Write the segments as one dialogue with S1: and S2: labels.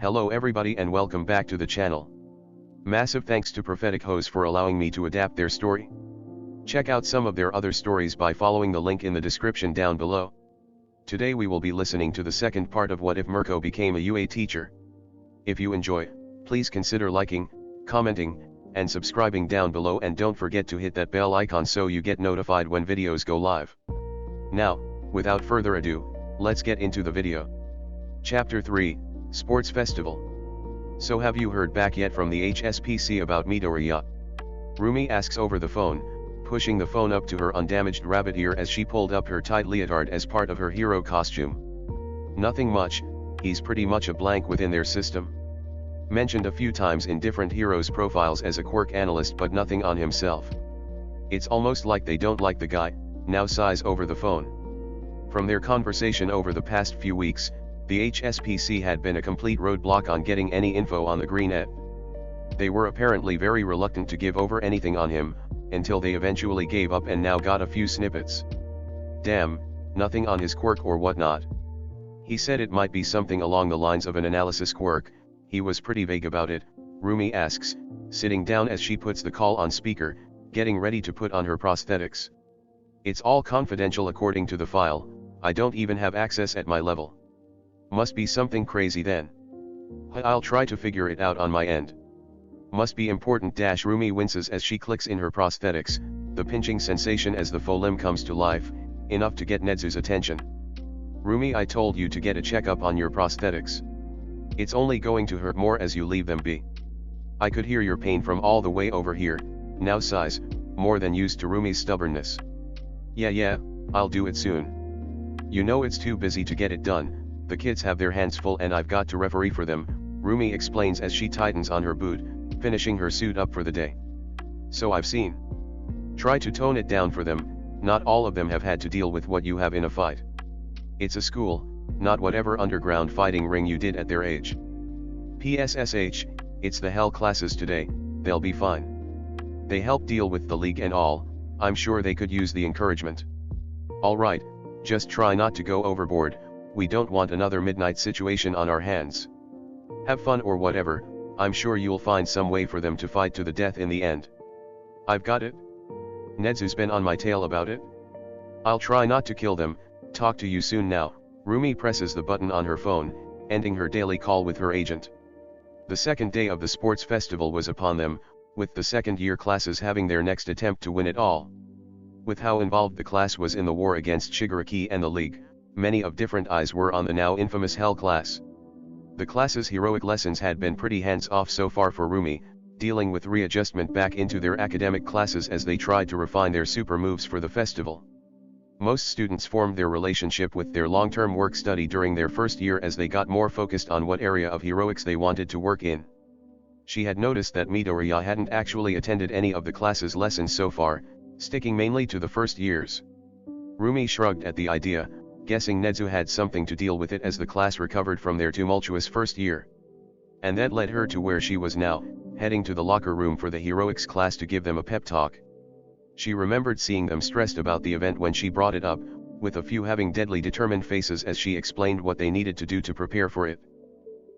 S1: Hello everybody and welcome back to the channel. Massive thanks to PropheticHose for allowing me to adapt their story. Check out some of their other stories by following the link in the description down below. Today we will be listening to the second part of What If Mirko Became a UA Teacher. If you enjoy, please consider liking, commenting, and subscribing down below, and don't forget to hit that bell icon so you get notified when videos go live. Now, without further ado, let's get into the video. Chapter 3, Sports Festival. So have you heard back yet from the HSPC about Midoriya? Rumi asks over the phone, pushing the phone up to her undamaged rabbit ear as she pulled up her tight leotard as part of her hero costume. Nothing much, he's pretty much a blank within their system. Mentioned a few times in different heroes' profiles as a quirk analyst, but nothing on himself. It's almost like they don't like the guy, now sighs over the phone. From their conversation over the past few weeks, the HSPC had been a complete roadblock on getting any info on the greenette. They were apparently very reluctant to give over anything on him, until they eventually gave up and now got a few snippets. Damn, nothing on his quirk or whatnot. He said it might be something along the lines of an analysis quirk. He was pretty vague about it, Rumi asks, sitting down as she puts the call on speaker, getting ready to put on her prosthetics. It's all confidential according to the file, I don't even have access at my level. Must be something crazy then. I'll try to figure it out on my end. Must be important. Rumi winces as she clicks in her prosthetics, the pinching sensation as the faux limb comes to life, enough to get Nedzu's attention. Rumi, I told you to get a checkup on your prosthetics. It's only going to hurt more as you leave them be. I could hear your pain from all the way over here, now sighs, more than used to Rumi's stubbornness. Yeah, I'll do it soon. You know it's too busy to get it done, the kids have their hands full and I've got to referee for them, Rumi explains as she tightens on her boot, finishing her suit up for the day. So I've seen. Try to tone it down for them, not all of them have had to deal with what you have in a fight. It's a school, not whatever underground fighting ring you did at their age. PSSH, it's the hell classes today, they'll be fine. They help deal with the league and all, I'm sure they could use the encouragement. Alright, just try not to go overboard, we don't want another midnight situation on our hands. Have fun or whatever, I'm sure you'll find some way for them to fight to the death in the end. I've got it. Nedzu's been on my tail about it. I'll try not to kill them, talk to you soon now. Rumi presses the button on her phone, ending her daily call with her agent. The second day of the sports festival was upon them, with the second-year classes having their next attempt to win it all. With how involved the class was in the war against Shigaraki and the League, many of different eyes were on the now infamous Hell class. The class's heroic lessons had been pretty hands-off so far for Rumi, dealing with readjustment back into their academic classes as they tried to refine their super moves for the festival. Most students formed their relationship with their long-term work study during their first year as they got more focused on what area of heroics they wanted to work in. She had noticed that Midoriya hadn't actually attended any of the class's lessons so far, sticking mainly to the first years. Rumi shrugged at the idea, guessing Nedzu had something to deal with it as the class recovered from their tumultuous first year. And that led her to where she was now, heading to the locker room for the heroics class to give them a pep talk. She remembered seeing them stressed about the event when she brought it up, with a few having deadly determined faces as she explained what they needed to do to prepare for it.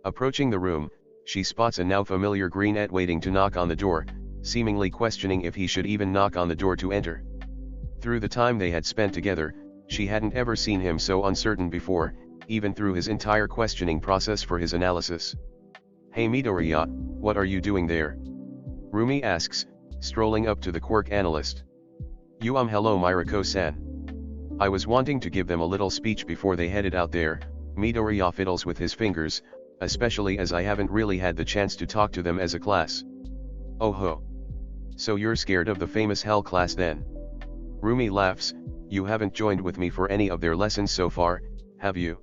S1: Approaching the room, she spots a now familiar greenette waiting to knock on the door, seemingly questioning if he should even knock on the door to enter. Through the time they had spent together, she hadn't ever seen him so uncertain before, even through his entire questioning process for his analysis. Hey Midoriya, what are you doing there? Rumi asks, strolling up to the quirk analyst. Hello Mirko-san. I was wanting to give them a little speech before they headed out there, Midoriya fiddles with his fingers, especially as I haven't really had the chance to talk to them as a class. Oh ho. So you're scared of the famous Hell class then? Rumi laughs, you haven't joined with me for any of their lessons so far, have you?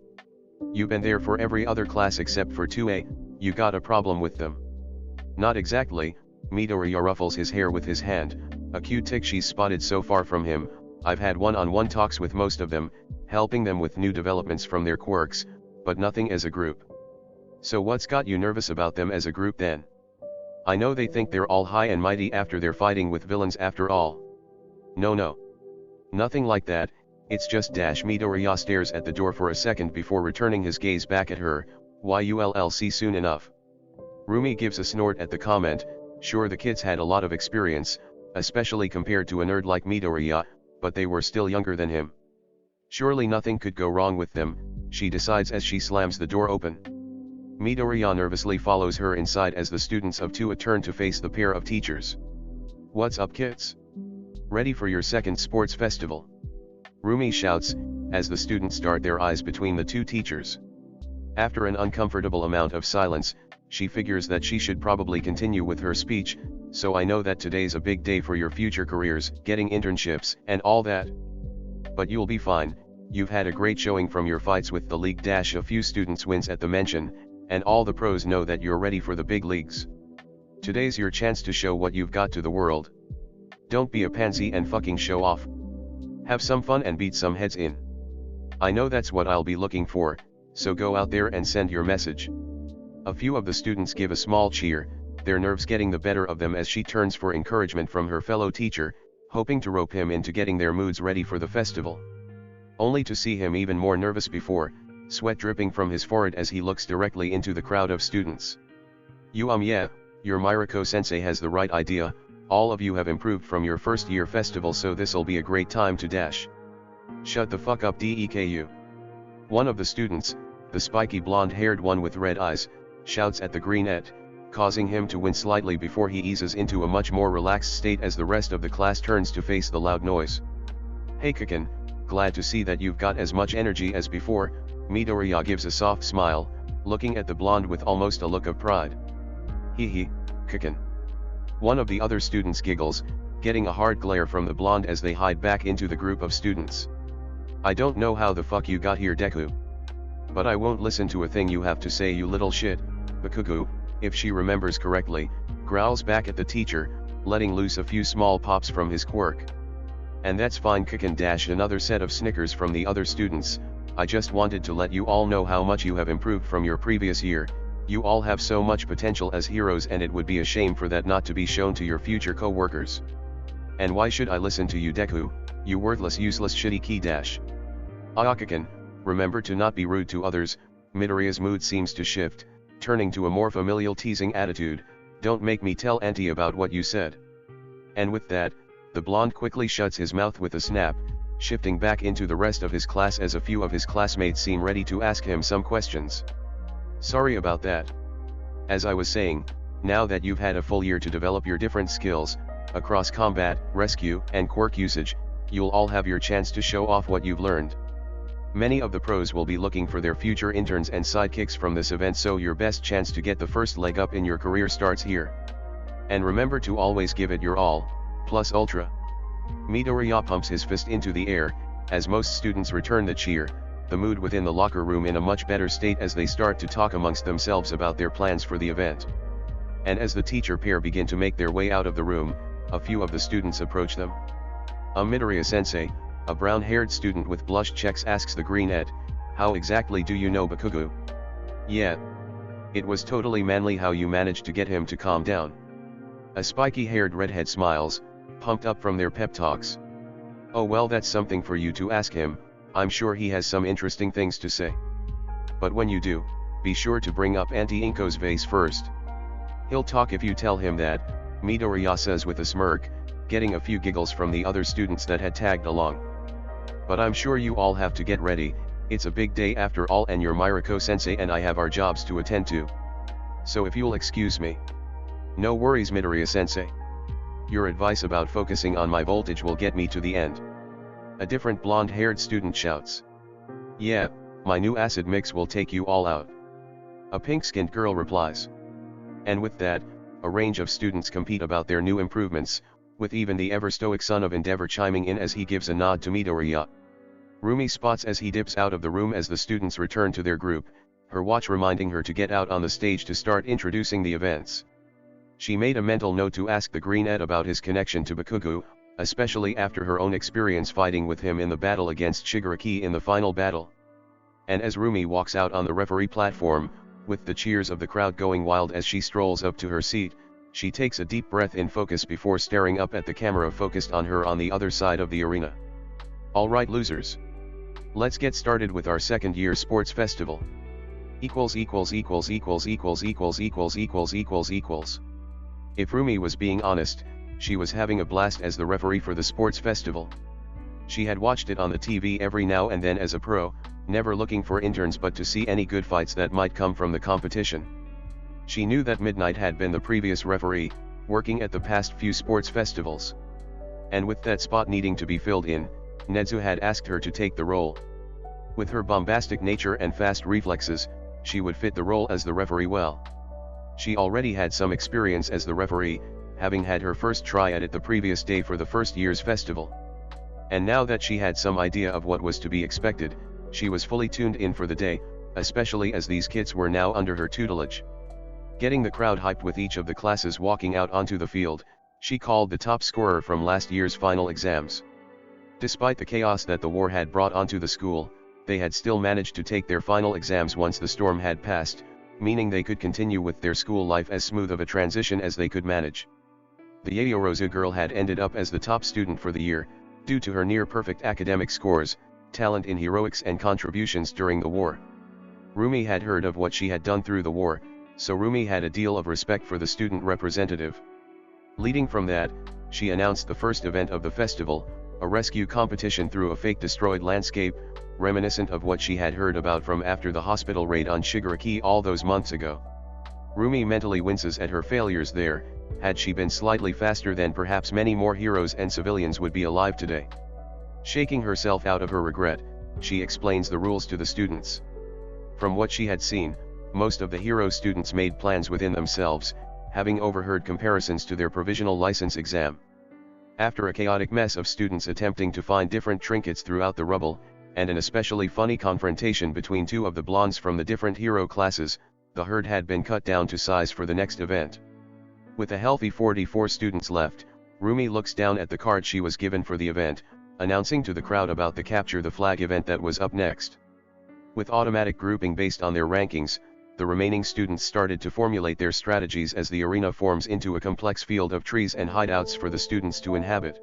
S1: You've been there for every other class except for 2A, you got a problem with them? Not exactly, Midoriya ruffles his hair with his hand, a cute tick she's spotted so far from him. I've had one-on-one talks with most of them, helping them with new developments from their quirks, but nothing as a group. So what's got you nervous about them as a group then? I know they think they're all high and mighty after they're fighting with villains after all. No. Nothing like that, it's just Midoriya stares at the door for a second before returning his gaze back at her, You'll see soon enough. Rumi gives a snort at the comment. Sure, the kids had a lot of experience, especially compared to a nerd like Midoriya, but they were still younger than him. Surely nothing could go wrong with them, she decides as she slams the door open. Midoriya nervously follows her inside as the students of TUA turn to face the pair of teachers. What's up, kids? Ready for your second sports festival? Rumi shouts, as the students dart their eyes between the two teachers. After an uncomfortable amount of silence, she figures that she should probably continue with her speech. So I know that today's a big day for your future careers, getting internships, and all that. But you'll be fine, you've had a great showing from your fights with the league. A few students wins at the mention, and all the pros know that you're ready for the big leagues. Today's your chance to show what you've got to the world. Don't be a pansy and fucking show off. Have some fun and beat some heads in. I know that's what I'll be looking for, so go out there and send your message. A few of the students give a small cheer, their nerves getting the better of them as she turns for encouragement from her fellow teacher, hoping to rope him into getting their moods ready for the festival. Only to see him even more nervous before, sweat dripping from his forehead as he looks directly into the crowd of students. Yeah, your Mirko sensei has the right idea, all of you have improved from your first year festival, so this'll be a great time to dash. Shut the fuck up, DEKU. One of the students, the spiky blonde-haired one with red eyes, shouts at the greenette, causing him to wince slightly before he eases into a much more relaxed state as the rest of the class turns to face the loud noise. Hey Kikin, glad to see that you've got as much energy as before. Midoriya gives a soft smile, looking at the blonde with almost a look of pride. Hee, Kikin. One of the other students giggles, getting a hard glare from the blonde as they hide back into the group of students. I don't know how the fuck you got here, Deku. But I won't listen to a thing you have to say, you little shit. Bakugo, if she remembers correctly, growls back at the teacher, letting loose a few small pops from his quirk. And that's fine, Kikin. Another set of snickers from the other students. I just wanted to let you all know how much you have improved from your previous year. You all have so much potential as heroes, and it would be a shame for that not to be shown to your future co-workers. And why should I listen to you, Deku, you worthless, useless, shitty key dash? Kikin, remember to not be rude to others. Midoriya's mood seems to shift, turning to a more familial teasing attitude. Don't make me tell Auntie about what you said. And with that, the blonde quickly shuts his mouth with a snap, shifting back into the rest of his class as a few of his classmates seem ready to ask him some questions. Sorry about that. As I was saying, now that you've had a full year to develop your different skills, across combat, rescue, and quirk usage, you'll all have your chance to show off what you've learned. Many of the pros will be looking for their future interns and sidekicks from this event, so your best chance to get the first leg up in your career starts here. And remember to always give it your all, plus ultra. Midoriya pumps his fist into the air, as most students return the cheer, the mood within the locker room in a much better state as they start to talk amongst themselves about their plans for the event. And as the teacher pair begin to make their way out of the room, a few of the students approach them. Midoriya-sensei, a brown-haired student with blush checks, asks the greenette, how exactly do you know Bakugo? Yeah. It was totally manly how you managed to get him to calm down. A spiky-haired redhead smiles, pumped up from their pep talks. Oh well, that's something for you to ask him, I'm sure he has some interesting things to say. But when you do, be sure to bring up Auntie Inko's vase first. He'll talk if you tell him that, Midoriya says with a smirk, getting a few giggles from the other students that had tagged along. But I'm sure you all have to get ready, it's a big day after all, and your Mirko-sensei and I have our jobs to attend to. So if you'll excuse me. No worries, Midoriya-sensei. Your advice about focusing on my voltage will get me to the end. A different blonde-haired student shouts. Yeah, my new acid mix will take you all out. A pink-skinned girl replies. And with that, a range of students compete about their new improvements, with even the ever-stoic son of Endeavor chiming in as he gives a nod to Midoriya. Rumi spots as he dips out of the room as the students return to their group, her watch reminding her to get out on the stage to start introducing the events. She made a mental note to ask the greenette about his connection to Bakugo, especially after her own experience fighting with him in the battle against Shigaraki in the final battle. And as Rumi walks out on the referee platform, with the cheers of the crowd going wild as she strolls up to her seat, she takes a deep breath in focus before staring up at the camera focused on her on the other side of the arena. Alright losers. Let's get started with our second year sports festival. equals equals equals equals equals equals equals equals equals equals. If Rumi was being honest, she was having a blast as the referee for the sports festival. She had watched it on the TV every now and then as a pro, never looking for interns but to see any good fights that might come from the competition. She knew that Midnight had been the previous referee, working at the past few sports festivals. And with that spot needing to be filled in, Nedzu had asked her to take the role. With her bombastic nature and fast reflexes, she would fit the role as the referee well. She already had some experience as the referee, having had her first try at it the previous day for the first year's festival. And now that she had some idea of what was to be expected, she was fully tuned in for the day, especially as these kids were now under her tutelage. Getting the crowd hyped with each of the classes walking out onto the field, she called the top scorer from last year's final exams. Despite the chaos that the war had brought onto the school, they had still managed to take their final exams once the storm had passed, meaning they could continue with their school life as smooth of a transition as they could manage. The Yayorozu girl had ended up as the top student for the year, due to her near-perfect academic scores, talent in heroics and contributions during the war. Rumi had heard of what she had done through the war, so Rumi had a deal of respect for the student representative. Leading from that, she announced the first event of the festival, a rescue competition through a fake destroyed landscape, reminiscent of what she had heard about from after the hospital raid on Shigaraki all those months ago. Rumi mentally winces at her failures there. Had she been slightly faster then perhaps many more heroes and civilians would be alive today. Shaking herself out of her regret, she explains the rules to the students. From what she had seen, most of the hero students made plans within themselves, having overheard comparisons to their provisional license exam. After a chaotic mess of students attempting to find different trinkets throughout the rubble, and an especially funny confrontation between two of the blondes from the different hero classes, the herd had been cut down to size for the next event. With a healthy 44 students left, Rumi looks down at the card she was given for the event, announcing to the crowd about the Capture the Flag event that was up next. With automatic grouping based on their rankings, the remaining students started to formulate their strategies as the arena forms into a complex field of trees and hideouts for the students to inhabit.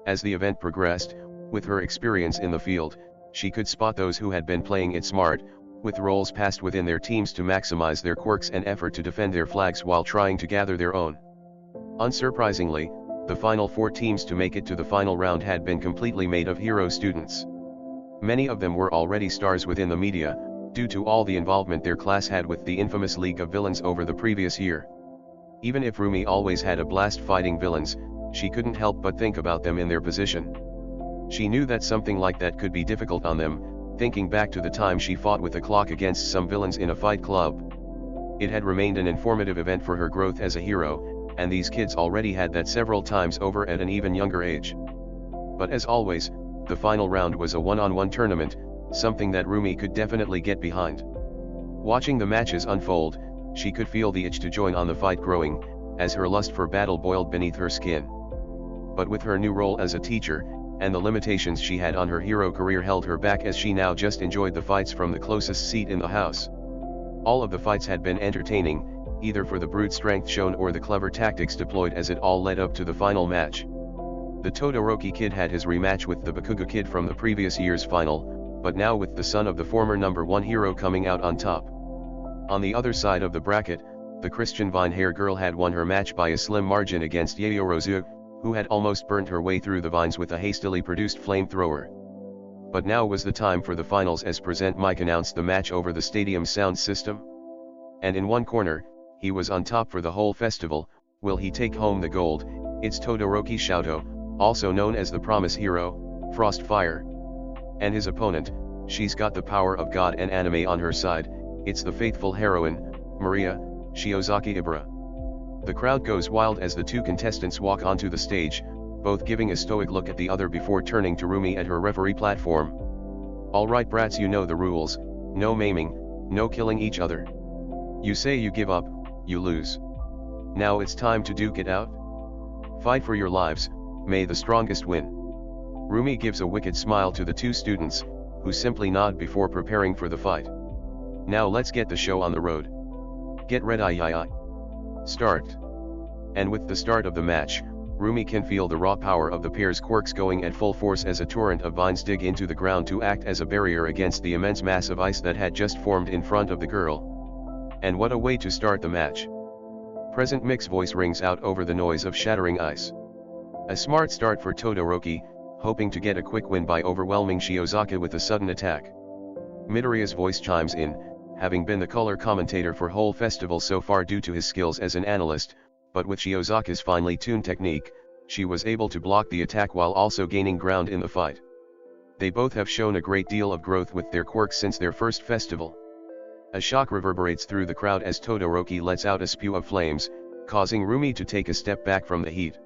S1: As the event progressed, with her experience in the field, she could spot those who had been playing it smart, with roles passed within their teams to maximize their quirks and effort to defend their flags while trying to gather their own. Unsurprisingly, the final 4 teams to make it to the final round had been completely made of hero students. Many of them were already stars within the media, due to all the involvement their class had with the infamous League of Villains over the previous year. Even if Rumi always had a blast fighting villains, she couldn't help but think about them in their position. She knew that something like that could be difficult on them, thinking back to the time she fought with a clock against some villains in a fight club. It had remained an informative event for her growth as a hero, and these kids already had that several times over at an even younger age. But as always, the final round was a one-on-one tournament, something that Rumi could definitely get behind. Watching the matches unfold, she could feel the itch to join on the fight growing, as her lust for battle boiled beneath her skin. But with her new role as a teacher, and the limitations she had on her hero career held her back as she now just enjoyed the fights from the closest seat in the house. All of the fights had been entertaining, either for the brute strength shown or the clever tactics deployed as it all led up to the final match. The Todoroki kid had his rematch with the Bakugo kid from the previous year's final, but now with the son of the former #1 hero coming out on top. On the other side of the bracket, the Christian vine hair girl had won her match by a slim margin against Yayorozu, who had almost burnt her way through the vines with a hastily produced flamethrower. But now was the time for the finals as Present Mike announced the match over the stadium's sound system. And in one corner, he was on top for the whole festival. Will he take home the gold? It's Todoroki Shouto, also known as the Promise Hero, Frostfire. And his opponent, she's got the power of God and anime on her side, it's the faithful heroine, Maria, Shiozaki Ibara. The crowd goes wild as the two contestants walk onto the stage, both giving a stoic look at the other before turning to Rumi at her referee platform. Alright brats, you know the rules, no maiming, no killing each other. You say you give up, you lose. Now it's time to duke it out. Fight for your lives, may the strongest win. Rumi gives a wicked smile to the two students, who simply nod before preparing for the fight. Now let's get the show on the road. Get ready. Start. And with the start of the match, Rumi can feel the raw power of the pair's quirks going at full force as a torrent of vines dig into the ground to act as a barrier against the immense mass of ice that had just formed in front of the girl. And what a way to start the match. Present Mick's voice rings out over the noise of shattering ice. A smart start for Todoroki, hoping to get a quick win by overwhelming Shiozaka with a sudden attack. Midoriya's voice chimes in, having been the color commentator for whole festival so far due to his skills as an analyst, but with Shiozaka's finely tuned technique, she was able to block the attack while also gaining ground in the fight. They both have shown a great deal of growth with their quirks since their first festival. A shock reverberates through the crowd as Todoroki lets out a spew of flames, causing Rumi to take a step back from the heat.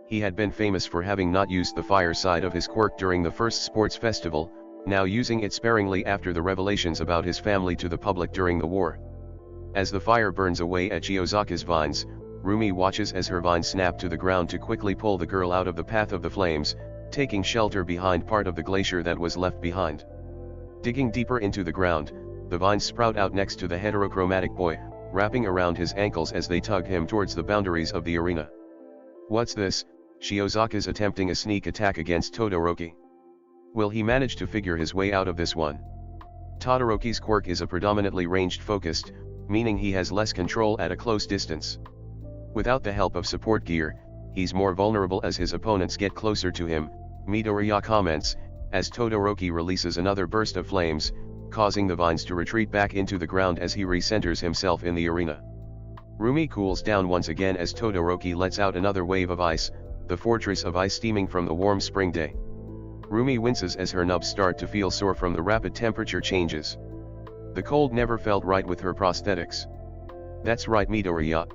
S1: He had been famous for having not used the fire side of his quirk during the first sports festival, now using it sparingly after the revelations about his family to the public during the war. As the fire burns away at Shiozaka's vines, Rumi watches as her vines snap to the ground to quickly pull the girl out of the path of the flames, taking shelter behind part of the glacier that was left behind. Digging deeper into the ground, the vines sprout out next to the heterochromatic boy, wrapping around his ankles as they tug him towards the boundaries of the arena. What's this? Shiozaka's attempting a sneak attack against Todoroki. Will he manage to figure his way out of this one? Todoroki's quirk is a predominantly ranged focused, meaning he has less control at a close distance. Without the help of support gear, he's more vulnerable as his opponents get closer to him, Midoriya comments, as Todoroki releases another burst of flames, causing the vines to retreat back into the ground as he recenters himself in the arena. Rumi cools down once again as Todoroki lets out another wave of ice, the fortress of ice steaming from the warm spring day. Rumi winces as her nubs start to feel sore from the rapid temperature changes. The cold never felt right with her prosthetics. That's right, Midoriya.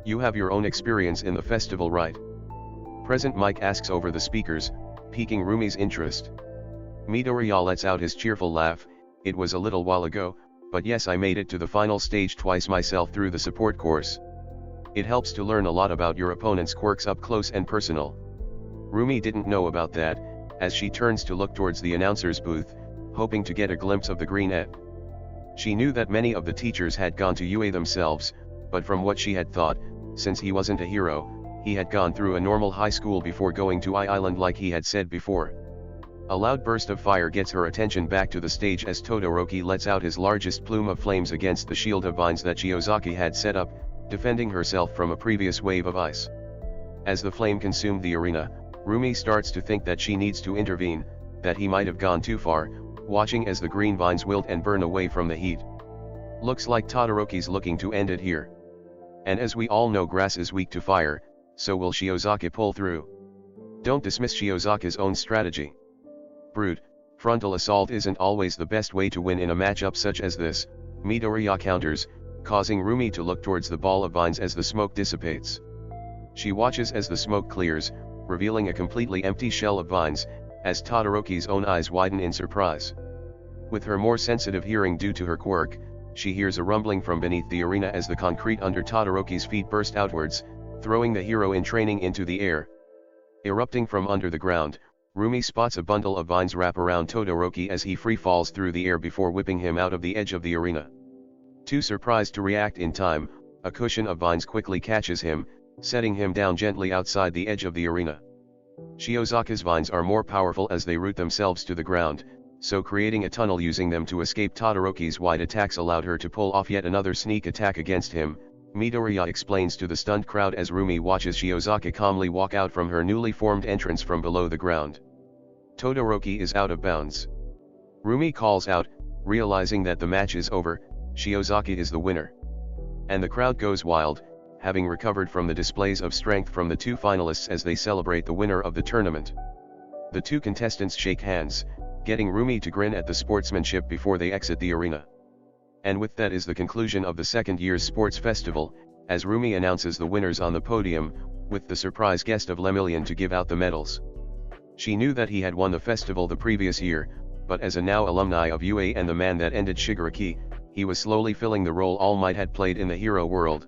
S1: You have your own experience in the festival, right? Present Mike asks over the speakers, piquing Rumi's interest. Midoriya lets out his cheerful laugh. It was a little while ago, but yes, I made it to the final stage twice myself through the support course. It helps to learn a lot about your opponent's quirks up close and personal. Rumi didn't know about that, as she turns to look towards the announcer's booth, hoping to get a glimpse of the green-et. She knew that many of the teachers had gone to UA themselves, but from what she had thought, since he wasn't a hero, he had gone through a normal high school before going to I-Island like he had said before. A loud burst of fire gets her attention back to the stage as Todoroki lets out his largest plume of flames against the shield of vines that Shiozaka had set up, defending herself from a previous wave of ice. As the flame consumed the arena, Rumi starts to think that she needs to intervene, that he might have gone too far, watching as the green vines wilt and burn away from the heat. Looks like Todoroki's looking to end it here. And as we all know, grass is weak to fire, so will Shiozaka pull through? Don't dismiss Shiozaka's own strategy. Brute, frontal assault isn't always the best way to win in a matchup such as this, Midoriya counters, causing Rumi to look towards the ball of vines as the smoke dissipates. She watches as the smoke clears, revealing a completely empty shell of vines, as Todoroki's own eyes widen in surprise. With her more sensitive hearing due to her quirk, she hears a rumbling from beneath the arena as the concrete under Todoroki's feet burst outwards, throwing the hero in training into the air. Erupting from under the ground, Rumi spots a bundle of vines wrap around Todoroki as he free falls through the air before whipping him out of the edge of the arena. Too surprised to react in time, a cushion of vines quickly catches him, setting him down gently outside the edge of the arena. Shiozaka's vines are more powerful as they root themselves to the ground, so creating a tunnel using them to escape Todoroki's wide attacks allowed her to pull off yet another sneak attack against him, Midoriya explains to the stunned crowd as Rumi watches Shiozaka calmly walk out from her newly formed entrance from below the ground. Todoroki is out of bounds. Rumi calls out, realizing that the match is over, Shiozaka is the winner. And the crowd goes wild, having recovered from the displays of strength from the two finalists as they celebrate the winner of the tournament. The two contestants shake hands, getting Rumi to grin at the sportsmanship before they exit the arena. And with that is the conclusion of the second year's sports festival, as Rumi announces the winners on the podium, with the surprise guest of Lemillion to give out the medals. She knew that he had won the festival the previous year, but as a now alumni of UA and the man that ended Shigaraki, he was slowly filling the role All Might had played in the hero world.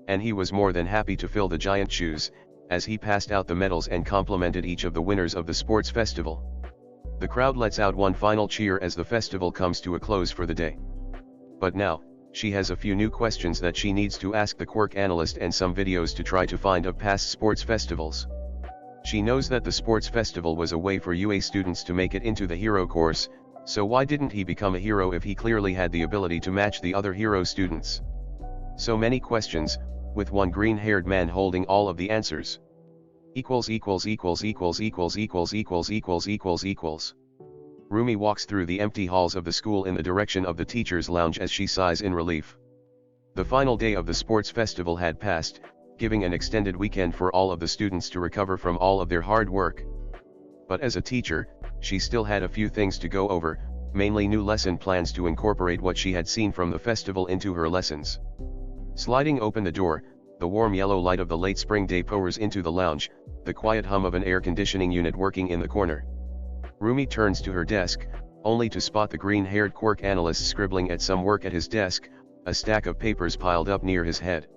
S1: And he was more than happy to fill the giant shoes, as he passed out the medals and complimented each of the winners of the sports festival. The crowd lets out one final cheer as the festival comes to a close for the day. But now, She has a few new questions that she needs to ask the quirk analyst and some videos to try to find of past sports festivals. She knows that the sports festival was a way for UA students to make it into the hero course, so why didn't he become a hero if he clearly had the ability to match the other hero students? So many questions, with one green-haired man holding all of the answers. Rumi walks through the empty halls of the school in the direction of the teacher's lounge as she sighs in relief. The final day of the sports festival had passed, giving an extended weekend for all of the students to recover from all of their hard work. But as a teacher, she still had a few things to go over, mainly new lesson plans to incorporate what she had seen from the festival into her lessons. Sliding open the door, the warm yellow light of the late spring day pours into the lounge, the quiet hum of an air conditioning unit working in the corner. Rumi turns to her desk, only to spot the green-haired quirk analyst scribbling at some work at his desk, a stack of papers piled up near his head.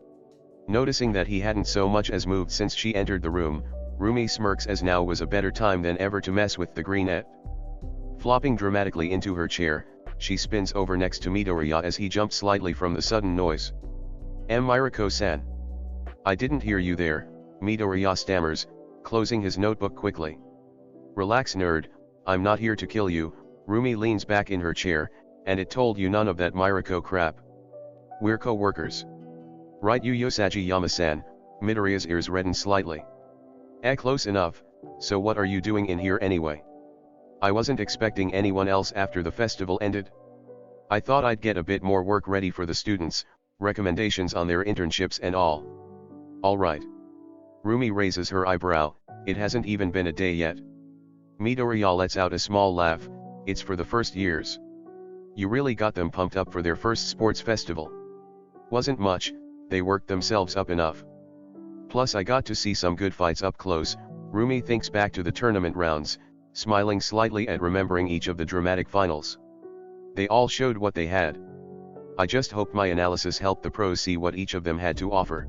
S1: Noticing that he hadn't so much as moved since she entered the room, Rumi smirks as now was a better time than ever to mess with the greenette. Flopping dramatically into her chair, she spins over next to Midoriya as he jumps slightly from the sudden noise. Mirko-san. I didn't hear you there, Midoriya stammers, closing his notebook quickly. Relax nerd, I'm not here to kill you, Rumi leans back in her chair, and it told you none of that Mirko crap. We're co-workers. Right you Yosagi Yama-san, Midoriya's ears redden slightly. Close enough, so what are you doing in here anyway? I wasn't expecting anyone else after the festival ended. I thought I'd get a bit more work ready for the students, recommendations on their internships and all. Alright. Rumi raises her eyebrow, it hasn't even been a day yet. Midoriya lets out a small laugh, it's for the first years. You really got them pumped up for their first sports festival. Wasn't much, they worked themselves up enough. Plus I got to see some good fights up close, Rumi thinks back to the tournament rounds, smiling slightly at remembering each of the dramatic finals. They all showed what they had. I just hope my analysis helped the pros see what each of them had to offer.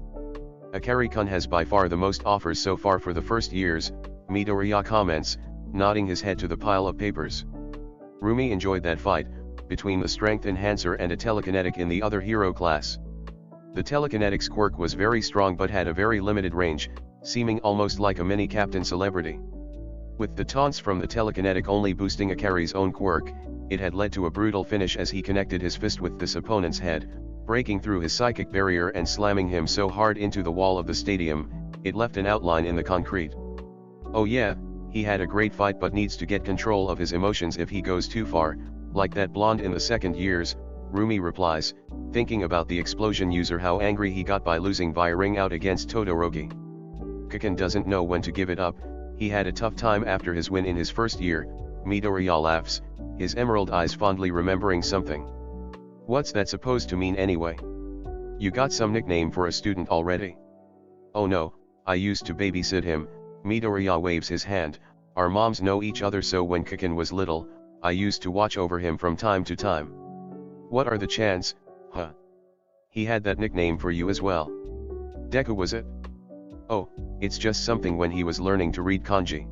S1: Akari-kun has by far the most offers so far for the first years, Midoriya comments, nodding his head to the pile of papers. Rumi enjoyed that fight, between the strength enhancer and a telekinetic in the other hero class. The telekinetic's quirk was very strong but had a very limited range, seeming almost like a mini Captain Celebrity. With the taunts from the telekinetic only boosting Akari's own quirk, it had led to a brutal finish as he connected his fist with this opponent's head, breaking through his psychic barrier and slamming him so hard into the wall of the stadium, it left an outline in the concrete. Oh yeah, he had a great fight but needs to get control of his emotions if he goes too far, like that blonde in the second years, Rumi replies, thinking about the explosion user how angry he got by losing via ring out against Todoroki. Kaken doesn't know when to give it up, he had a tough time after his win in his first year, Midoriya laughs, his emerald eyes fondly remembering something. What's that supposed to mean anyway? You got some nickname for a student already? Oh no, I used to babysit him, Midoriya waves his hand, our moms know each other so when Kaken was little, I used to watch over him from time to time. What are the chance, huh? He had that nickname for you as well. Deku was it? Oh, it's just something when he was learning to read kanji.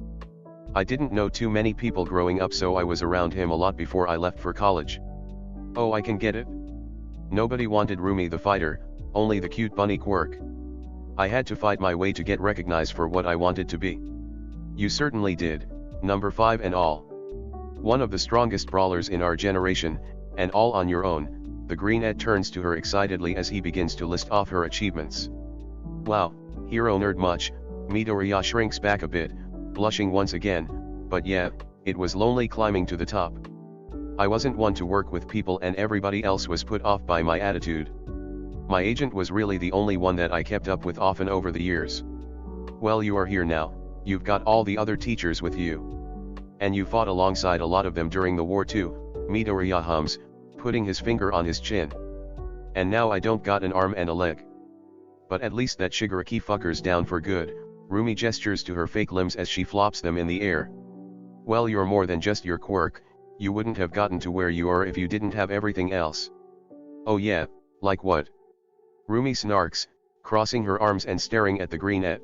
S1: I didn't know too many people growing up so I was around him a lot before I left for college. Oh I can get it. Nobody wanted Rumi the fighter, only the cute bunny quirk. I had to fight my way to get recognized for what I wanted to be. You certainly did, number 5 and all. One of the strongest brawlers in our generation, and all on your own, the greenette turns to her excitedly as he begins to list off her achievements. Wow, hero nerd much, Midoriya shrinks back a bit, blushing once again, but yeah, it was lonely climbing to the top. I wasn't one to work with people and everybody else was put off by my attitude. My agent was really the only one that I kept up with often over the years. Well you are here now, you've got all the other teachers with you. And you fought alongside a lot of them during the war too, Midoriya hums, putting his finger on his chin. And now I don't got an arm and a leg. But at least that Shigaraki fucker's down for good, Rumi gestures to her fake limbs as she flops them in the air. Well you're more than just your quirk, you wouldn't have gotten to where you are if you didn't have everything else. Oh yeah, like what? Rumi snarks, crossing her arms and staring at the greenette.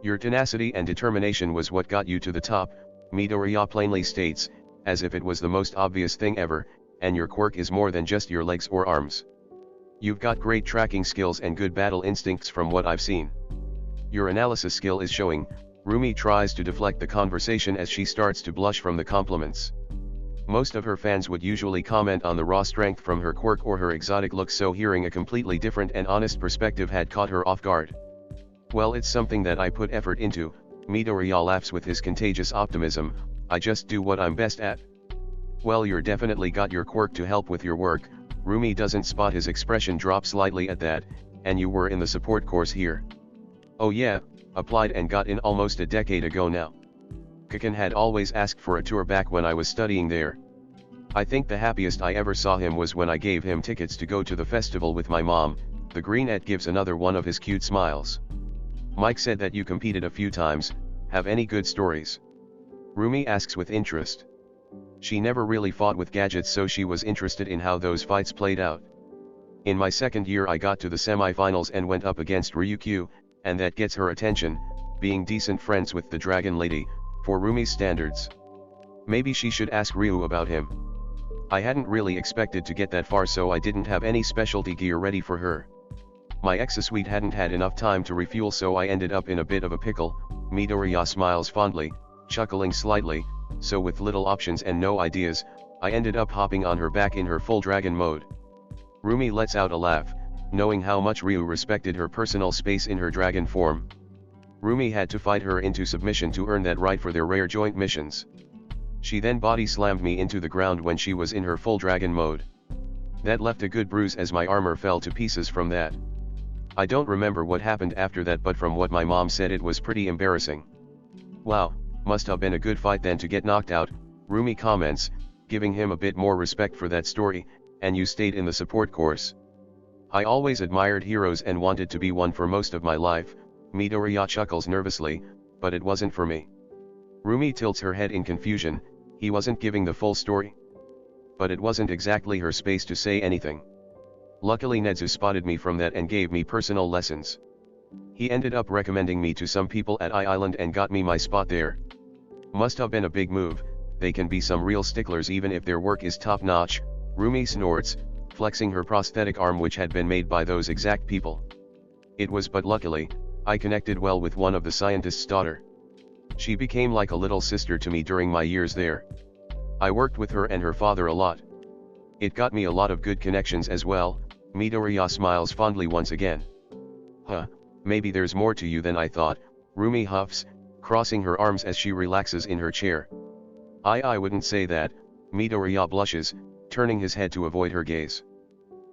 S1: Your tenacity and determination was what got you to the top, Midoriya plainly states, as if it was the most obvious thing ever, and your quirk is more than just your legs or arms. You've got great tracking skills and good battle instincts from what I've seen. Your analysis skill is showing. Rumi tries to deflect the conversation as she starts to blush from the compliments. Most of her fans would usually comment on the raw strength from her quirk or her exotic look, so hearing a completely different and honest perspective had caught her off guard. Well, it's something that I put effort into. Midoriya laughs with his contagious optimism. I just do what I'm best at. Well, you're definitely got your quirk to help with your work. Rumi doesn't spot his expression drop slightly at that. And you were in the support course here? Oh yeah, applied and got in almost a decade ago now. Kakan had always asked for a tour back when I was studying there. I think the happiest I ever saw him was when I gave him tickets to go to the festival with my mom. The greenette gives another one of his cute smiles. Mike said that you competed a few times. Have any good stories? Rumi asks with interest. She never really fought with gadgets, so she was interested in how those fights played out. In my second year I got to the semi-finals and went up against Ryukyu, and that gets her attention, being decent friends with the Dragon Lady, for Rumi's standards. Maybe she should ask Ryu about him. I hadn't really expected to get that far, so I didn't have any specialty gear ready for her. My exosuite hadn't had enough time to refuel, so I ended up in a bit of a pickle. Midoriya smiles fondly, chuckling slightly. So with little options and no ideas, I ended up hopping on her back in her full dragon mode. Rumi lets out a laugh, knowing how much Ryu respected her personal space in her dragon form. Rumi had to fight her into submission to earn that right for their rare joint missions. She then body slammed me into the ground when she was in her full dragon mode. That left a good bruise as my armor fell to pieces from that. I don't remember what happened after that, but from what my mom said it was pretty embarrassing. Wow, must have been a good fight then to get knocked out, Rumi comments, giving him a bit more respect for that story. And you stayed in the support course. I always admired heroes and wanted to be one for most of my life. Midoriya chuckles nervously, but it wasn't for me. Rumi tilts her head in confusion. He wasn't giving the full story. But it wasn't exactly her space to say anything. Luckily Nedzu spotted me from that and gave me personal lessons. He ended up recommending me to some people at I Island and got me my spot there. Must have been a big move. They can be some real sticklers even if their work is top-notch, Rumi snorts, flexing her prosthetic arm which had been made by those exact people. It was, but luckily, I connected well with one of the scientist's daughter. She became like a little sister to me during my years there. I worked with her and her father a lot. It got me a lot of good connections as well. Midoriya smiles fondly once again. Huh, maybe there's more to you than I thought, Rumi huffs, crossing her arms as she relaxes in her chair. I wouldn't say that, Midoriya blushes, turning his head to avoid her gaze.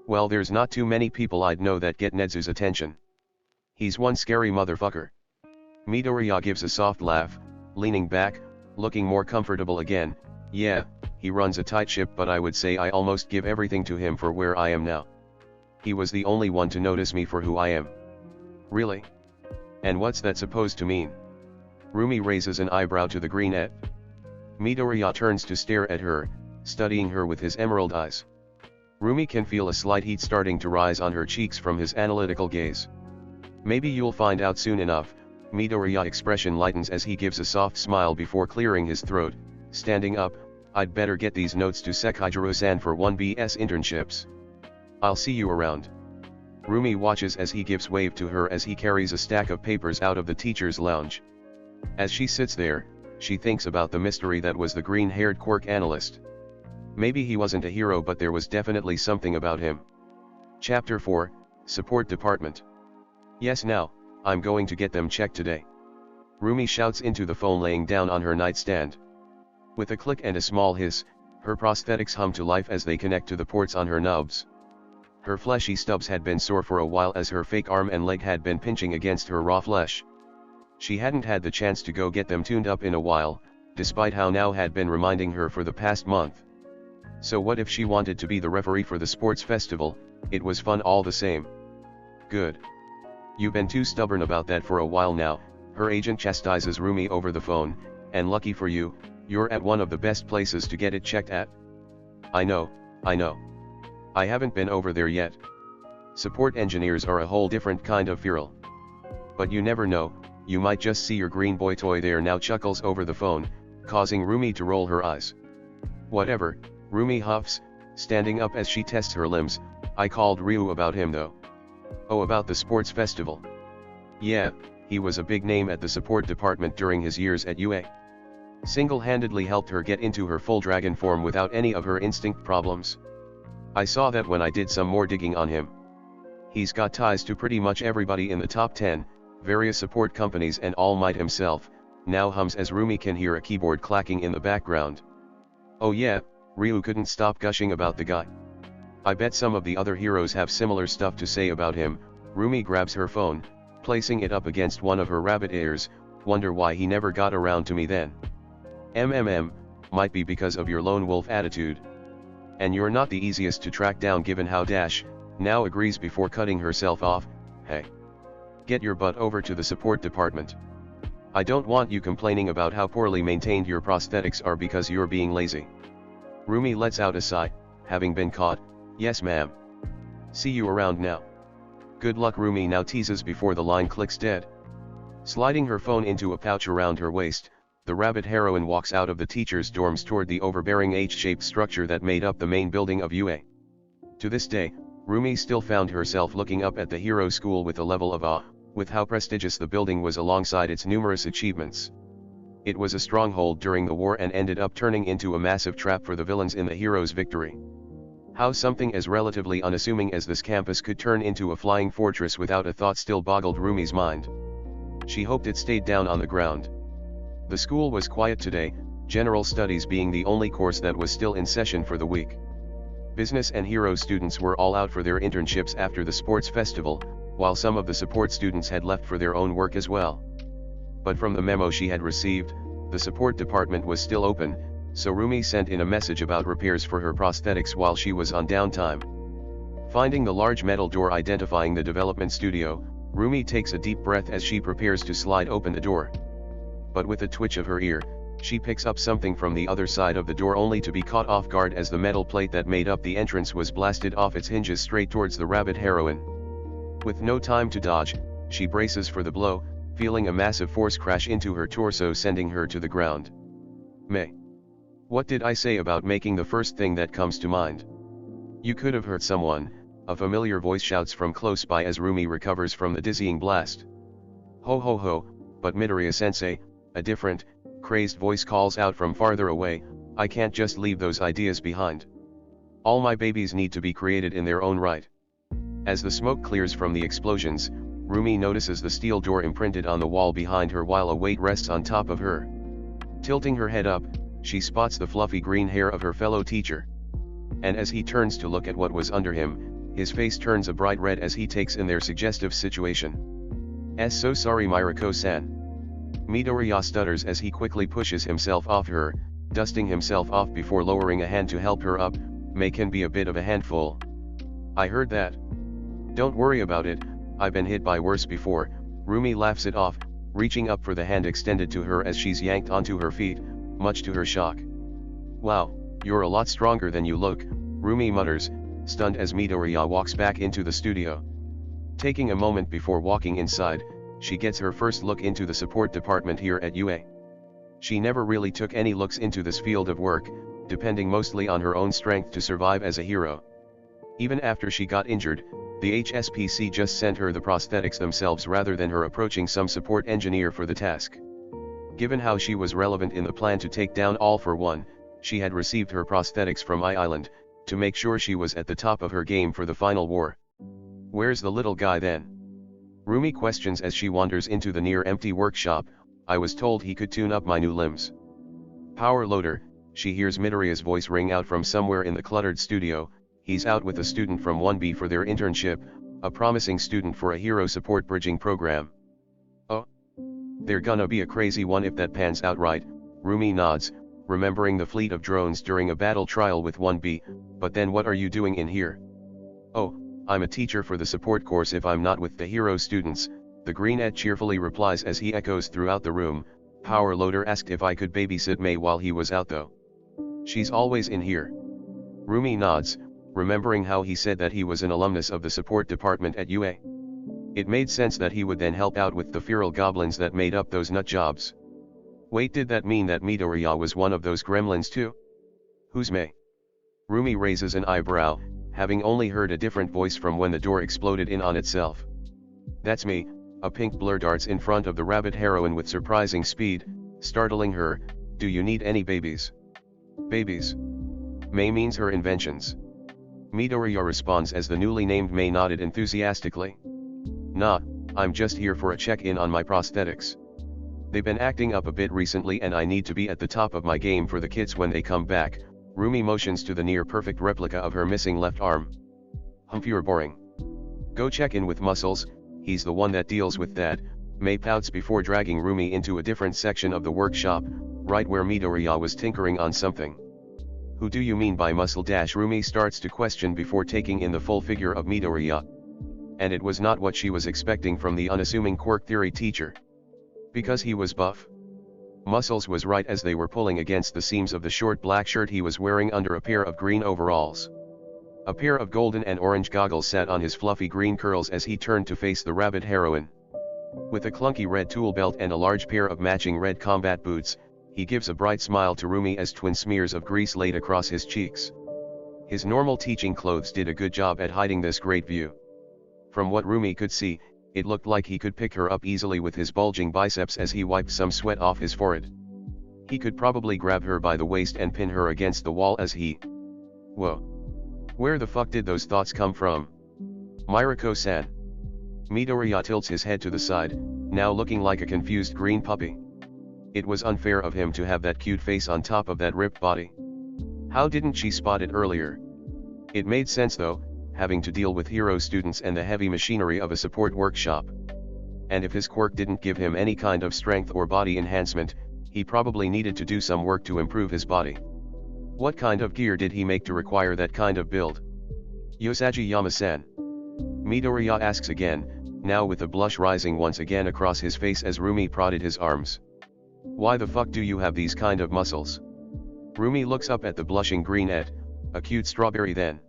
S1: Well, there's not too many people I'd know that get Nedzu's attention. He's one scary motherfucker. Midoriya gives a soft laugh, leaning back, looking more comfortable again. Yeah, he runs a tight ship, but I would say I almost give everything to him for where I am now. He was the only one to notice me for who I am. Really? And what's that supposed to mean? Rumi raises an eyebrow to the greenette. Midoriya turns to stare at her, studying her with his emerald eyes. Rumi can feel a slight heat starting to rise on her cheeks from his analytical gaze. Maybe you'll find out soon enough. Midoriya's expression lightens as he gives a soft smile before clearing his throat. Standing up, I'd better get these notes to Sekijiro-san for 1BS internships. I'll see you around. Rumi watches as he gives wave to her as he carries a stack of papers out of the teacher's lounge. As she sits there, she thinks about the mystery that was the green-haired quirk analyst. Maybe he wasn't a hero, but there was definitely something about him. Chapter 4, Support Department. Yes, now, I'm going to get them checked today. Rumi shouts into the phone laying down on her nightstand. With a click and a small hiss, her prosthetics hum to life as they connect to the ports on her nubs. Her fleshy stubs had been sore for a while as her fake arm and leg had been pinching against her raw flesh. She hadn't had the chance to go get them tuned up in a while, despite how Now had been reminding her for the past month. So what if she wanted to be the referee for the sports festival? It was fun all the same. Good. You've been too stubborn about that for a while now, her agent chastises Rumi over the phone, and lucky for you, you're at one of the best places to get it checked at. I know. I haven't been over there yet. Support engineers are a whole different kind of feral. But you never know, you might just see your green boy toy there. Now chuckles over the phone, causing Rumi to roll her eyes. Whatever, Rumi huffs, standing up as she tests her limbs. I called Ryu about him though. Oh, about the sports festival. Yeah, he was a big name at the support department during his years at UA. Single-handedly helped her get into her full dragon form without any of her instinct problems. I saw that when I did some more digging on him. He's got ties to pretty much everybody in the top 10, various support companies and All Might himself, now hums as Rumi can hear a keyboard clacking in the background. Oh yeah, Ryu couldn't stop gushing about the guy. I bet some of the other heroes have similar stuff to say about him. Rumi grabs her phone, placing it up against one of her rabbit ears, wonder why he never got around to me then. Might be because of your lone wolf attitude. And you're not the easiest to track down given how Dash now agrees before cutting herself off. Hey. Get your butt over to the support department. I don't want you complaining about how poorly maintained your prosthetics are because you're being lazy. Rumi lets out a sigh, having been caught. Yes ma'am. See you around now. Good luck. Rumi now teases before the line clicks dead. Sliding her phone into a pouch around her waist, the rabbit heroine walks out of the teachers' dorms toward the overbearing H-shaped structure that made up the main building of UA. To this day, Rumi still found herself looking up at the hero school with a level of awe, with how prestigious the building was alongside its numerous achievements. It was a stronghold during the war and ended up turning into a massive trap for the villains in the hero's victory. How something as relatively unassuming as this campus could turn into a flying fortress without a thought still boggled Rumi's mind. She hoped it stayed down on the ground. The school was quiet today, general studies being the only course that was still in session for the week. Business and hero students were all out for their internships after the sports festival, while some of the support students had left for their own work as well. But from the memo she had received, the support department was still open, so Rumi sent in a message about repairs for her prosthetics while she was on downtime. Finding the large metal door identifying the development studio, Rumi takes a deep breath as she prepares to slide open the door. But with a twitch of her ear, she picks up something from the other side of the door only to be caught off guard as the metal plate that made up the entrance was blasted off its hinges straight towards the rabbit heroine. With no time to dodge, she braces for the blow, feeling a massive force crash into her torso sending her to the ground. May. What did I say about making the first thing that comes to mind? You could have hurt someone, a familiar voice shouts from close by as Rumi recovers from the dizzying blast. Ho ho ho, but Midoriya-sensei, a different, crazed voice calls out from farther away, I can't just leave those ideas behind. All my babies need to be created in their own right. As the smoke clears from the explosions, Rumi notices the steel door imprinted on the wall behind her while a weight rests on top of her. Tilting her head up, she spots the fluffy green hair of her fellow teacher. And as he turns to look at what was under him, his face turns a bright red as he takes in their suggestive situation. So sorry Mirko-san. Midoriya stutters as he quickly pushes himself off her, dusting himself off before lowering a hand to help her up. May can be a bit of a handful. I heard that. Don't worry about it, I've been hit by worse before. Rumi laughs it off, reaching up for the hand extended to her as she's yanked onto her feet, much to her shock. Wow, you're a lot stronger than you look, Rumi mutters, stunned as Midoriya walks back into the studio. Taking a moment before walking inside, she gets her first look into the support department here at UA. She never really took any looks into this field of work, depending mostly on her own strength to survive as a hero. Even after she got injured, the HSPC just sent her the prosthetics themselves rather than her approaching some support engineer for the task. Given how she was relevant in the plan to take down All for One, she had received her prosthetics from I-Island, to make sure she was at the top of her game for the final war. Where's the little guy then? Rumi questions as she wanders into the near-empty workshop. I was told he could tune up my new limbs. Power loader, she hears Midoriya's voice ring out from somewhere in the cluttered studio. He's out with a student from 1B for their internship, a promising student for a hero support bridging program. Oh, they're gonna be a crazy one if that pans out right, Rumi nods, remembering the fleet of drones during a battle trial with 1B, but then what are you doing in here? Oh, I'm a teacher for the support course if I'm not with the hero students, the greenette cheerfully replies as he echoes throughout the room. Power loader asked if I could babysit May while he was out though. She's always in here. Rumi nods, remembering how he said that he was an alumnus of the support department at UA. It made sense that he would then help out with the feral goblins that made up those nut jobs. Wait, did that mean that Midoriya was one of those gremlins too? Who's May? Rumi raises an eyebrow, having only heard a different voice from when the door exploded in on itself. "That's me," a pink blur darts in front of the rabbit heroine with surprising speed, startling her. "Do you need any babies?" "Babies?" May means her inventions. Midoriya responds as the newly named May nodded enthusiastically. "Nah, I'm just here for a check-in on my prosthetics. They've been acting up a bit recently and I need to be at the top of my game for the kids when they come back." Rumi motions to the near-perfect replica of her missing left arm. "Humph, you're boring. Go check in with Muscles, he's the one that deals with that." May pouts before dragging Rumi into a different section of the workshop, right where Midoriya was tinkering on something. "Who do you mean by Muscle?" Rumi starts to question before taking in the full figure of Midoriya. And it was not what she was expecting from the unassuming quirk theory teacher. Because he was buff? Muscles was right, as they were pulling against the seams of the short black shirt he was wearing under a pair of green overalls. A pair of golden and orange goggles sat on his fluffy green curls as he turned to face the rabbit heroine. With a clunky red tool belt and a large pair of matching red combat boots, he gives a bright smile to Rumi as twin smears of grease laid across his cheeks. His normal teaching clothes did a good job at hiding this great view. From what Rumi could see, it looked like he could pick her up easily with his bulging biceps as he wiped some sweat off his forehead. He could probably grab her by the waist and pin her against the wall as he... Whoa. Where the fuck did those thoughts come from? Mirko-san. Midoriya tilts his head to the side, now looking like a confused green puppy. It was unfair of him to have that cute face on top of that ripped body. How didn't she spot it earlier? It made sense though, having to deal with hero students and the heavy machinery of a support workshop. And if his quirk didn't give him any kind of strength or body enhancement, he probably needed to do some work to improve his body. What kind of gear did he make to require that kind of build? Yosaji Yama-san. Midoriya asks again, now with the blush rising once again across his face as Rumi prodded his arms. Why the fuck do you have these kind of muscles? Rumi looks up at the blushing greenette, a cute strawberry then.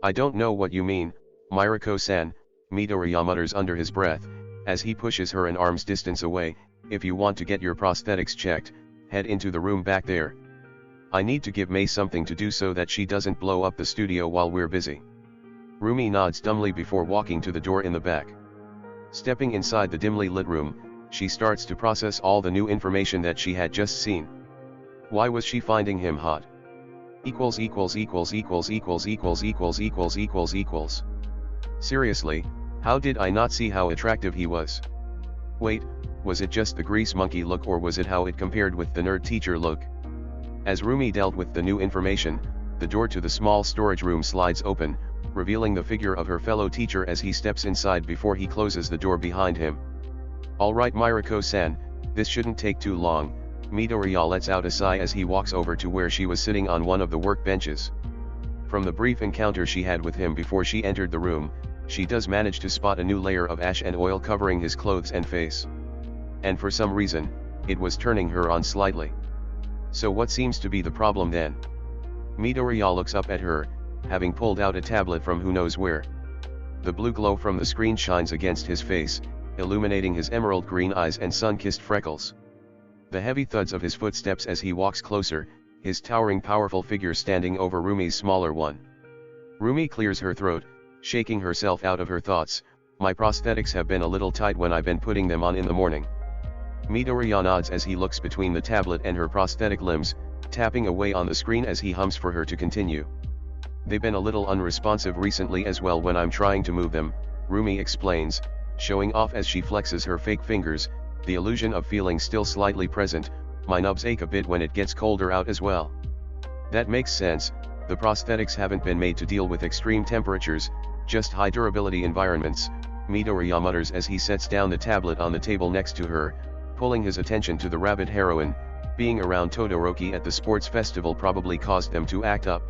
S1: I don't know what you mean, Mirko-san, Midoriya mutters under his breath, as he pushes her an arm's distance away. If you want to get your prosthetics checked, head into the room back there. I need to give May something to do so that she doesn't blow up the studio while we're busy. Rumi nods dumbly before walking to the door in the back. Stepping inside the dimly lit room, she starts to process all the new information that she had just seen. Why was she finding him hot? Seriously, how did I not see how attractive he was? Wait, was it just the grease monkey look or was it how it compared with the nerd teacher look? As Rumi dealt with the new information, the door to the small storage room slides open, revealing the figure of her fellow teacher as he steps inside before he closes the door behind him. Alright Mirko-san, this shouldn't take too long. Midoriya lets out a sigh as he walks over to where she was sitting on one of the workbenches. From the brief encounter she had with him before she entered the room, she does manage to spot a new layer of ash and oil covering his clothes and face. And for some reason, it was turning her on slightly. So what seems to be the problem then? Midoriya looks up at her, having pulled out a tablet from who knows where. The blue glow from the screen shines against his face, illuminating his emerald green eyes and sun-kissed freckles. The heavy thuds of his footsteps as he walks closer, his towering powerful figure standing over Rumi's smaller one. Rumi clears her throat, shaking herself out of her thoughts. My prosthetics have been a little tight when I've been putting them on in the morning. Midoriya nods as he looks between the tablet and her prosthetic limbs, tapping away on the screen as he hums for her to continue. They've been a little unresponsive recently as well when I'm trying to move them, Rumi explains, showing off as she flexes her fake fingers, the illusion of feeling still slightly present. My nubs ache a bit when it gets colder out as well. That makes sense, the prosthetics haven't been made to deal with extreme temperatures, just high durability environments, Midoriya mutters as he sets down the tablet on the table next to her, pulling his attention to the rabbit heroine. Being around Todoroki at the sports festival probably caused them to act up.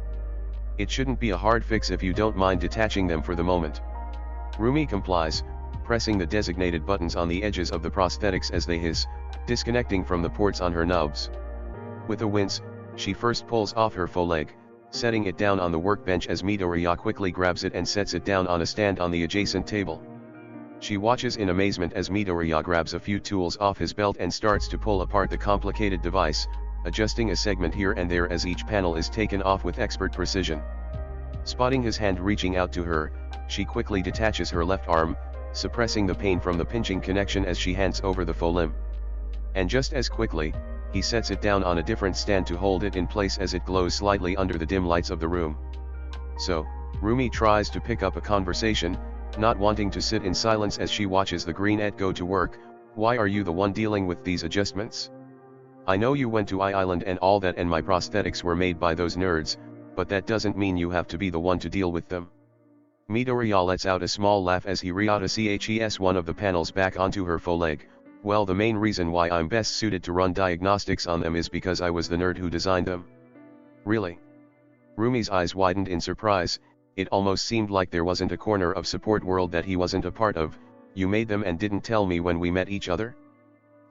S1: It shouldn't be a hard fix if you don't mind detaching them for the moment. Rumi complies, pressing the designated buttons on the edges of the prosthetics as they hiss, disconnecting from the ports on her nubs. With a wince, she first pulls off her faux leg, setting it down on the workbench as Midoriya quickly grabs it and sets it down on a stand on the adjacent table. She watches in amazement as Midoriya grabs a few tools off his belt and starts to pull apart the complicated device, adjusting a segment here and there as each panel is taken off with expert precision. Spotting his hand reaching out to her, she quickly detaches her left arm, suppressing the pain from the pinching connection as she hands over the faux limb. And just as quickly, he sets it down on a different stand to hold it in place as it glows slightly under the dim lights of the room. So, Rumi tries to pick up a conversation, not wanting to sit in silence as she watches the greenette go to work. Why are you the one dealing with these adjustments? I know you went to I-Island and all that and my prosthetics were made by those nerds, but that doesn't mean you have to be the one to deal with them. Midoriya lets out a small laugh as he reattaches one of the panels back onto her faux leg. Well, the main reason why I'm best suited to run diagnostics on them is because I was the nerd who designed them. Really? Rumi's eyes widened in surprise. It almost seemed like there wasn't a corner of support world that he wasn't a part of. You made them and didn't tell me when we met each other?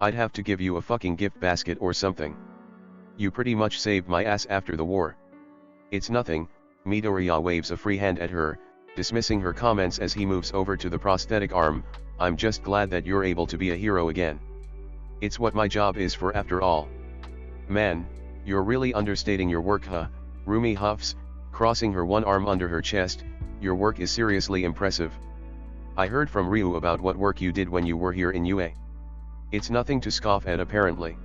S1: I'd have to give you a fucking gift basket or something. You pretty much saved my ass after the war. It's nothing. Midoriya waves a free hand at her, dismissing her comments as he moves over to the prosthetic arm. I'm just glad that you're able to be a hero again. It's what my job is for after all. Man, you're really understating your work, huh? Rumi huffs, crossing her one arm under her chest. Your work is seriously impressive. I heard from Ryu about what work you did when you were here in UA. It's nothing to scoff at apparently.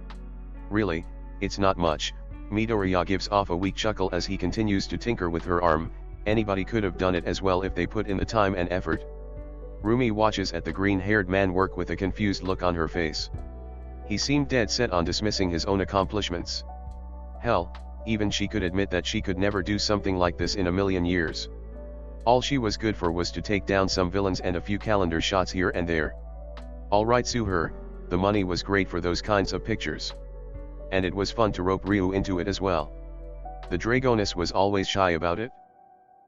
S1: Really, it's not much. Midoriya gives off a weak chuckle as he continues to tinker with her arm. Anybody could have done it as well if they put in the time and effort. Rumi watches at the green-haired man work with a confused look on her face. He seemed dead set on dismissing his own accomplishments. Hell, even she could admit that she could never do something like this in a million years. All she was good for was to take down some villains and a few calendar shots here and there. Alright, sue her, the money was great for those kinds of pictures. And it was fun to rope Ryu into it as well. The Dragoness was always shy about it.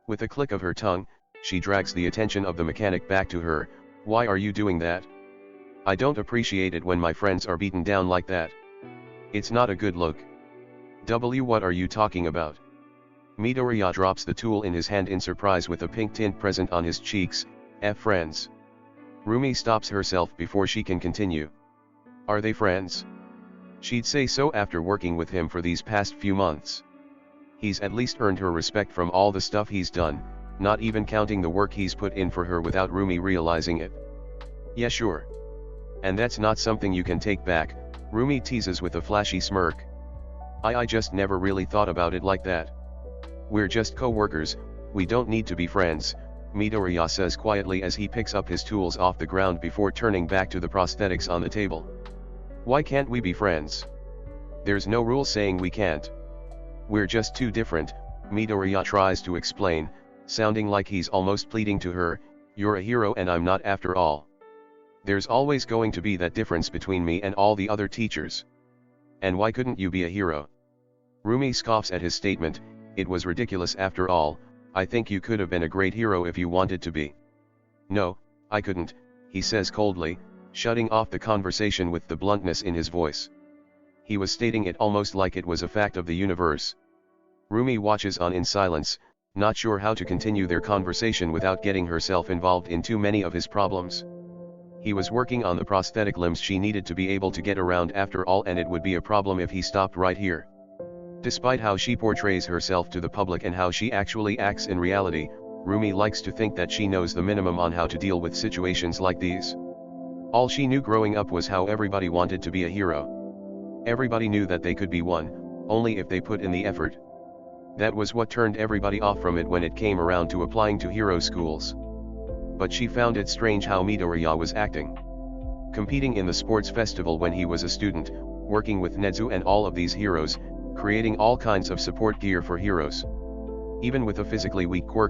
S1: With a click of her tongue, she drags the attention of the mechanic back to her. Why are you doing that? I don't appreciate it when my friends are beaten down like that. It's not a good look. What are you talking about? Midoriya drops the tool in his hand in surprise with a pink tint present on his cheeks. Friends. Rumi stops herself before she can continue. Are they friends? She'd say so after working with him for these past few months. He's at least earned her respect from all the stuff he's done, not even counting the work he's put in for her without Rumi realizing it. Yeah, sure. And that's not something you can take back, Rumi teases with a flashy smirk. I just never really thought about it like that. We're just co-workers, we don't need to be friends, Midoriya says quietly as he picks up his tools off the ground before turning back to the prosthetics on the table. Why can't we be friends? There's no rule saying we can't. We're just too different, Midoriya tries to explain, sounding like he's almost pleading to her. You're a hero and I'm not after all. There's always going to be that difference between me and all the other teachers. And why couldn't you be a hero? Rumi scoffs at his statement. It was ridiculous after all. I think you could have been a great hero if you wanted to be. No, I couldn't, he says coldly, shutting off the conversation with the bluntness in his voice. He was stating it almost like it was a fact of the universe. Rumi watches on in silence, not sure how to continue their conversation without getting herself involved in too many of his problems. He was working on the prosthetic limbs she needed to be able to get around after all, and it would be a problem if he stopped right here. Despite how she portrays herself to the public and how she actually acts in reality, Rumi likes to think that she knows the minimum on how to deal with situations like these. All she knew growing up was how everybody wanted to be a hero. Everybody knew that they could be one, only if they put in the effort. That was what turned everybody off from it when it came around to applying to hero schools. But she found it strange how Midoriya was acting. Competing in the sports festival when he was a student, working with Nezu and all of these heroes, creating all kinds of support gear for heroes. Even with a physically weak quirk